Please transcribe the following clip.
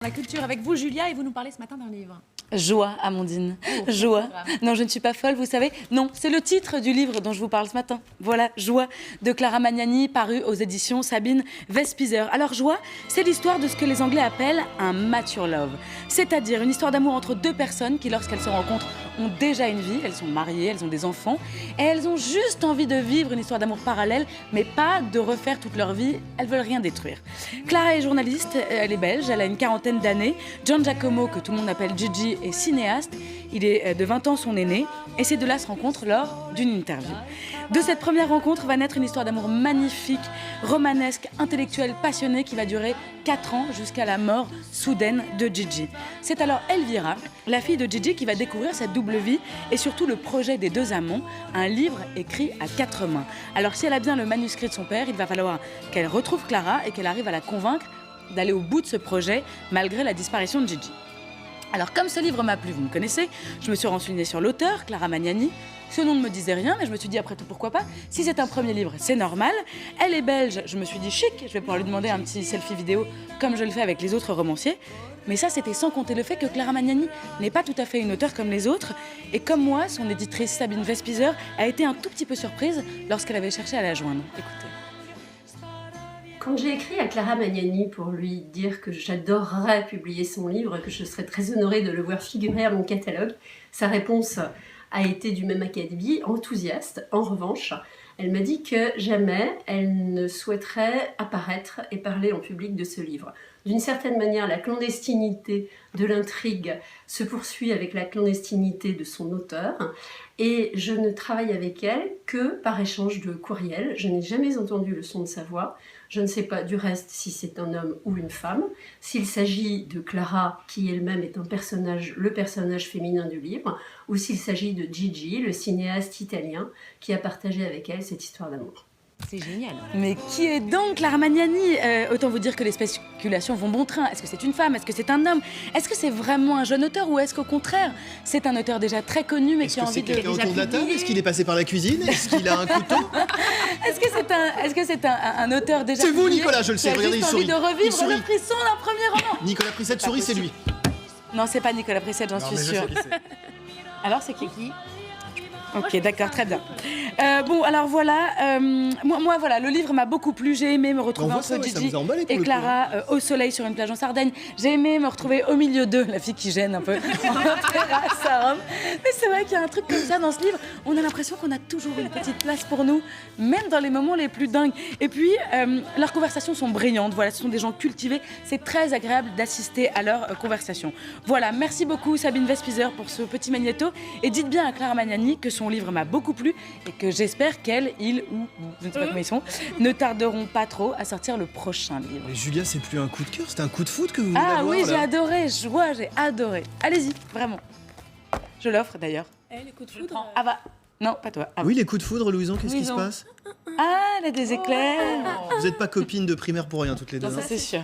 La culture avec vous, Julia, et vous nous parlez ce matin d'un livre. Joie, Amandine. Joie. Non, je ne suis pas folle, vous savez. Non, c'est le titre du livre dont je vous parle ce matin. Voilà, Joie, de Clara Magnani, paru aux éditions Sabine Vespizer. Alors, Joie, c'est l'histoire de ce que les Anglais appellent un mature love. C'est-à-dire une histoire d'amour entre deux personnes qui, lorsqu'elles se rencontrent, ont déjà une vie. Elles sont mariées, elles ont des enfants. Et elles ont juste envie de vivre une histoire d'amour parallèle, mais pas de refaire toute leur vie. Elles veulent rien détruire. Clara est journaliste, elle est belge, elle a une quarantaine d'années. John Giacomo, que tout le monde appelle Gigi, est cinéaste. Il est de 20 ans son aîné. Et ces deux-là se rencontrent lors d'une interview. De cette première rencontre va naître une histoire d'amour magnifique, romanesque, intellectuelle, passionnée qui va durer 4 ans jusqu'à la mort soudaine de Gigi. C'est alors Elvira, la fille de Gigi, qui va découvrir cette double vie et surtout le projet des deux amants, un livre écrit à 4 mains. Alors si elle a bien le manuscrit de son père, il va falloir qu'elle retrouve Clara et qu'elle arrive à la convaincre d'aller au bout de ce projet malgré la disparition de Gigi. Alors comme ce livre m'a plu, vous me connaissez, je me suis renseignée sur l'auteur, Clara Magnani. Ce nom ne me disait rien, mais je me suis dit après tout pourquoi pas. Si c'est un premier livre, c'est normal. Elle est belge, je me suis dit chic, je vais pouvoir lui demander un petit selfie vidéo comme je le fais avec les autres romanciers. Mais ça, c'était sans compter le fait que Clara Magnani n'est pas tout à fait une auteure comme les autres. Et comme moi, son éditrice Sabine Vespizer a été un tout petit peu surprise lorsqu'elle avait cherché à la joindre. Écoutez. Quand j'ai écrit à Clara Magnani pour lui dire que j'adorerais publier son livre, que je serais très honorée de le voir figurer à mon catalogue, sa réponse a été du même acabit, enthousiaste. En revanche, elle m'a dit que jamais elle ne souhaiterait apparaître et parler en public de ce livre. D'une certaine manière, la clandestinité de l'intrigue se poursuit avec la clandestinité de son auteur, et je ne travaille avec elle que par échange de courriels. Je n'ai jamais entendu le son de sa voix. Je ne sais pas du reste si c'est un homme ou une femme. S'il s'agit de Clara, qui elle-même est un personnage, le personnage féminin du livre, ou s'il s'agit de Gigi, le cinéaste italien, qui a partagé avec elle cette histoire d'amour. C'est génial. Mais qui est donc Clara Magnani ? Autant vous dire que les spéculations vont bon train. Est-ce que c'est une femme ? Est-ce que c'est un homme ? Est-ce que c'est vraiment un jeune auteur ou est-ce qu'au contraire, c'est un auteur déjà très connu mais qui a envie de... Est-ce que c'est quelqu'un autour de la table ? Est-ce qu'il est passé par la cuisine ? Est-ce qu'il a un couteau ? Est-ce que c'est un auteur déjà... C'est vous, publié Nicolas, je le sais. qui a Regardez, il juste envie sourit. de revivre le frisson d'un premier roman. Nicolas Prissette sourit, c'est lui. Non, c'est pas Nicolas Prissette, j'en suis sûre. Alors, c'est qui ? Ok, d'accord, très bien. Bon, alors voilà, moi, voilà, le livre m'a beaucoup plu. J'ai aimé me retrouver entre Gigi et Clara au soleil sur une plage en Sardaigne. J'ai aimé me retrouver au milieu d'eux, la fille qui gêne un peu, en terrasse à Rome. Mais c'est vrai qu'il y a un truc comme ça dans ce livre. On a l'impression qu'on a toujours une petite place pour nous, même dans les moments les plus dingues. Et puis, leurs conversations sont brillantes. Voilà, ce sont des gens cultivés. C'est très agréable d'assister à leurs conversations. Voilà, merci beaucoup Sabine Vespizer pour ce petit magnéto. Et dites bien à Clara Magnani que son livre m'a beaucoup plu et que j'espère qu'elle, il ou je ne sais pas comment ils sont, ne tarderont pas trop à sortir le prochain livre. Mais Julia, c'est plus un coup de cœur, c'est un coup de foot que vous voulez Ah avoir, oui, là. j'ai adoré, Joie, j'ai adoré. Allez-y, vraiment. Je l'offre d'ailleurs. Les coups de foudre. Ah bah, non, pas toi. Ah, Oui, les coups de foudre, Louison, qu'est-ce qui se Louison. passe ? Ah, elle a des éclairs. Vous n'êtes pas copines de primaire pour rien, toutes les deux. Non, ça hein. c'est sûr.